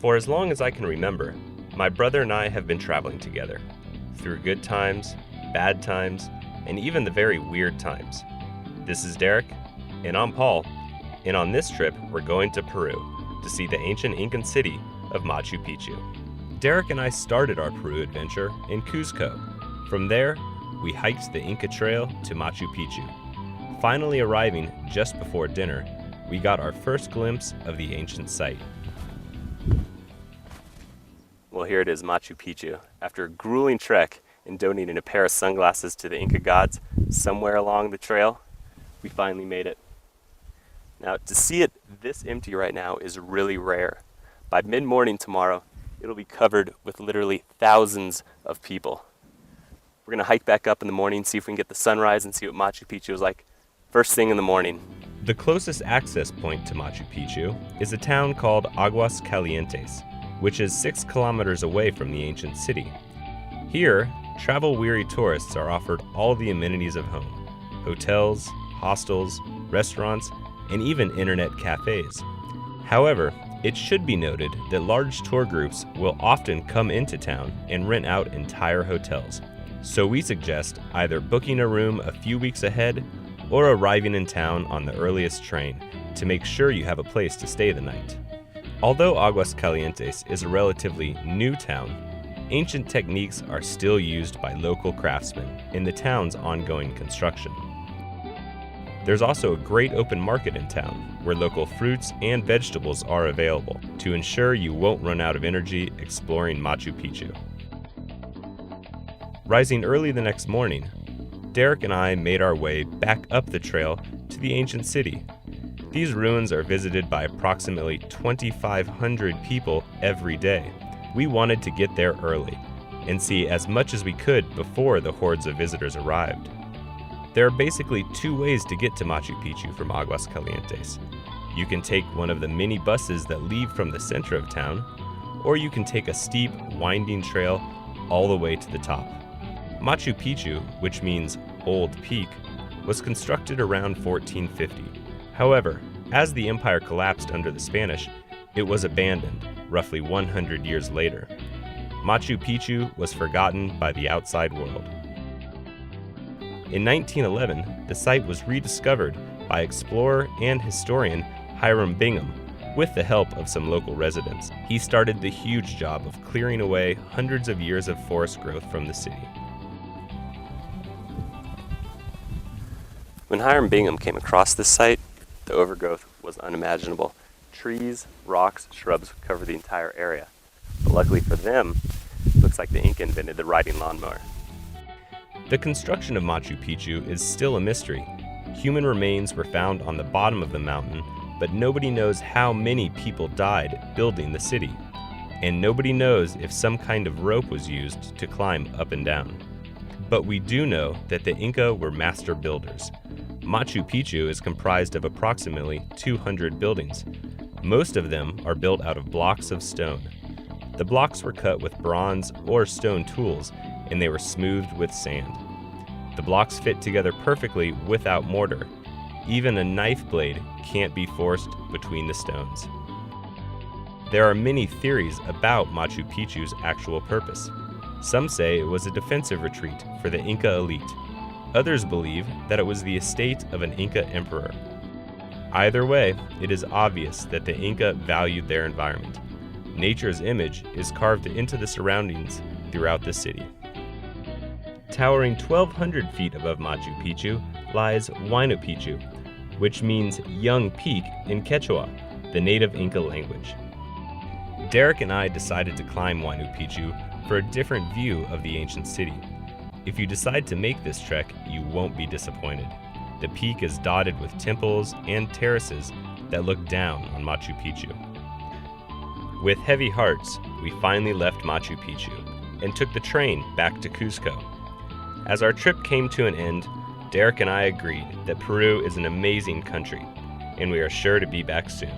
For as long as I can remember, my brother and I have been traveling together, through good times, bad times, and even the very weird times. This is Derek, and I'm Paul, and on this trip we're going to Peru to see the ancient Incan city of Machu Picchu. Derek and I started our Peru adventure in Cuzco. From there, we hiked the Inca Trail to Machu Picchu. Finally arriving just before dinner, we got our first glimpse of the ancient site. Well, here it is, Machu Picchu. After a grueling trek and donating a pair of sunglasses to the Inca gods somewhere along the trail, we finally made it. Now, to see it this empty right now is really rare. By mid-morning tomorrow, it'll be covered with literally thousands of people. We're gonna hike back up in the morning, see if we can get the sunrise and see what Machu Picchu is like first thing in the morning. The closest access point to Machu Picchu is a town called Aguas Calientes, which is 6 kilometers away from the ancient city. Here, travel-weary tourists are offered all the amenities of home: hotels, hostels, restaurants, and even internet cafes. However, it should be noted that large tour groups will often come into town and rent out entire hotels. So we suggest either booking a room a few weeks ahead or arriving in town on the earliest train to make sure you have a place to stay the night. Although Aguas Calientes is a relatively new town, ancient techniques are still used by local craftsmen in the town's ongoing construction. There's also a great open market in town where local fruits and vegetables are available to ensure you won't run out of energy exploring Machu Picchu. Rising early the next morning, Derek and I made our way back up the trail to the ancient city. These ruins are visited by approximately 2,500 people every day. We wanted to get there early and see as much as we could before the hordes of visitors arrived. There are basically 2 ways to get to Machu Picchu from Aguas Calientes. You can take one of the mini buses that leave from the center of town, or you can take a steep, winding trail all the way to the top. Machu Picchu, which means Old Peak, was constructed around 1450. However, as the empire collapsed under the Spanish, it was abandoned roughly 100 years later. Machu Picchu was forgotten by the outside world. In 1911, the site was rediscovered by explorer and historian Hiram Bingham with the help of some local residents. He started the huge job of clearing away hundreds of years of forest growth from the city. When Hiram Bingham came across this site, the overgrowth was unimaginable. Trees, rocks, shrubs cover the entire area. But luckily for them, it looks like the Inca invented the riding lawnmower. The construction of Machu Picchu is still a mystery. Human remains were found on the bottom of the mountain, but nobody knows how many people died building the city. And nobody knows if some kind of rope was used to climb up and down. But we do know that the Inca were master builders. Machu Picchu is comprised of approximately 200 buildings. Most of them are built out of blocks of stone. The blocks were cut with bronze or stone tools, and they were smoothed with sand. The blocks fit together perfectly without mortar. Even a knife blade can't be forced between the stones. There are many theories about Machu Picchu's actual purpose. Some say it was a defensive retreat for the Inca elite. Others believe that it was the estate of an Inca emperor. Either way, it is obvious that the Inca valued their environment. Nature's image is carved into the surroundings throughout the city. Towering 1,200 feet above Machu Picchu lies Huayna Picchu, which means young peak in Quechua, the native Inca language. Derek and I decided to climb Huayna Picchu for a different view of the ancient city. If you decide to make this trek, you won't be disappointed. The peak is dotted with temples and terraces that look down on Machu Picchu. With heavy hearts, we finally left Machu Picchu and took the train back to Cuzco. As our trip came to an end, Derek and I agreed that Peru is an amazing country, and we are sure to be back soon.